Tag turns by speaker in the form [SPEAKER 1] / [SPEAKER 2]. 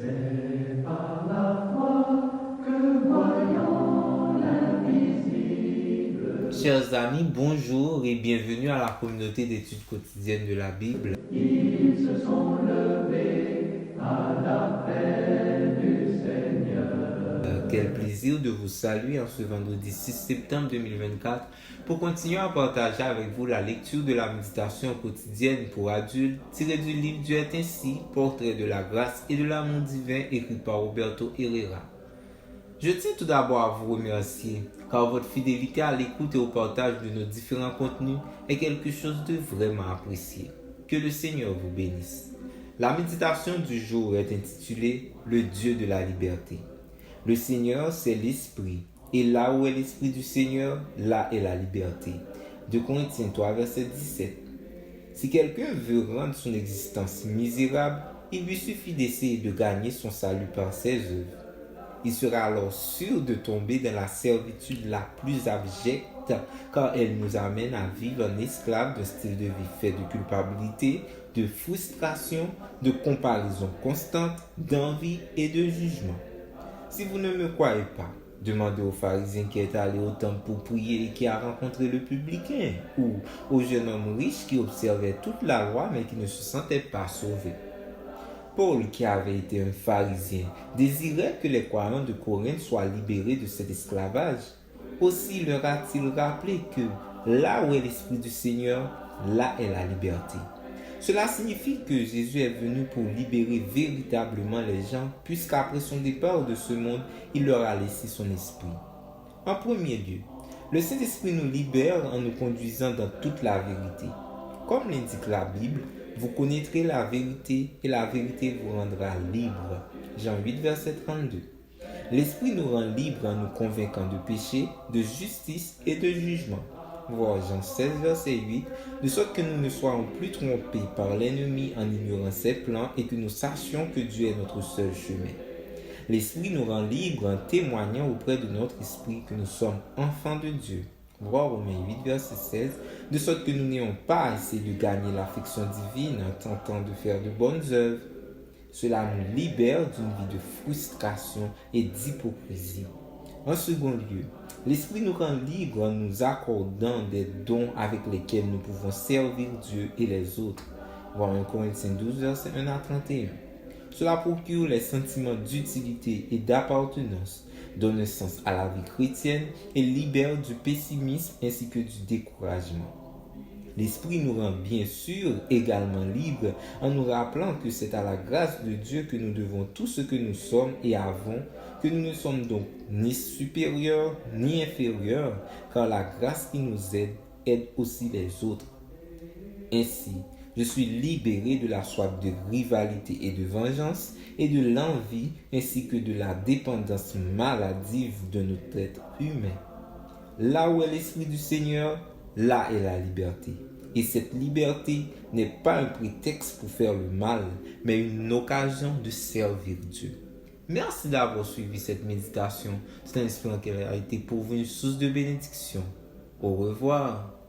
[SPEAKER 1] C'est par la foi que voyons l'invisible.
[SPEAKER 2] Chers amis, bonjour et bienvenue à la communauté d'études quotidiennes de la Bible.
[SPEAKER 1] Ils se sont levés à l'appel du Seigneur.
[SPEAKER 2] Quel plaisir de vous saluer en ce vendredi 6 septembre 2024 pour continuer à partager avec vous la lecture de la méditation quotidienne pour adultes tirée du livre Dieu est ainsi, portrait de la grâce et de l'amour divin écrit par Roberto Herrera. Je tiens tout d'abord à vous remercier car votre fidélité à l'écoute et au partage de nos différents contenus est quelque chose de vraiment apprécié. Que le Seigneur vous bénisse. La méditation du jour est intitulée Le Dieu de la liberté. Le Seigneur, c'est l'Esprit, et là où est l'Esprit du Seigneur, là est la liberté. 2 Corinthiens 3, verset 17. Si quelqu'un veut rendre son existence misérable, il lui suffit d'essayer de gagner son salut par ses œuvres. Il sera alors sûr de tomber dans la servitude la plus abjecte, car elle nous amène à vivre en esclave d'un style de vie fait de culpabilité, de frustration, de comparaison constante, d'envie et de jugement. Si vous ne me croyez pas, demandez au pharisien qui est allé au temple pour prier et qui a rencontré le publicain, ou au jeune homme riche qui observait toute la loi mais qui ne se sentait pas sauvé. Paul, qui avait été un pharisien, désirait que les croyants de Corinthe soient libérés de cet esclavage. Aussi leur a-t-il rappelé que là où est l'Esprit du Seigneur, là est la liberté. Cela signifie que Jésus est venu pour libérer véritablement les gens, puisqu'après son départ de ce monde, il leur a laissé son esprit. En premier lieu, le Saint-Esprit nous libère en nous conduisant dans toute la vérité. Comme l'indique la Bible, vous connaîtrez la vérité et la vérité vous rendra libre. Jean 8, verset 32. L'Esprit nous rend libres en nous convainquant de péché, de justice et de jugement. Voir Jean 16, verset 8, de sorte que nous ne soyons plus trompés par l'ennemi en ignorant ses plans et que nous sachions que Dieu est notre seul chemin. L'Esprit nous rend libres en témoignant auprès de notre esprit que nous sommes enfants de Dieu. Voir Romains 8, verset 16, de sorte que nous n'ayons pas à essayer de gagner l'affection divine en tentant de faire de bonnes œuvres. Cela nous libère d'une vie de frustration et d'hypocrisie. En second lieu, l'Esprit nous rend libres en nous accordant des dons avec lesquels nous pouvons servir Dieu et les autres. Voir 1 Corinthiens 12, verset 1 à 31. Cela procure les sentiments d'utilité et d'appartenance, donne un sens à la vie chrétienne et libère du pessimisme ainsi que du découragement. L'Esprit nous rend bien sûr également libres en nous rappelant que c'est à la grâce de Dieu que nous devons tout ce que nous sommes et avons, que nous ne sommes donc ni supérieurs ni inférieurs, car la grâce qui nous aide aussi les autres. Ainsi, je suis libéré de la soif de rivalité et de vengeance et de l'envie ainsi que de la dépendance maladive de notre être humain. Là où est l'Esprit du Seigneur, là est la liberté. Et cette liberté n'est pas un prétexte pour faire le mal, mais une occasion de servir Dieu. Merci d'avoir suivi cette méditation. C'est en espérant qu'elle a été pour vous une source de bénédiction. Au revoir.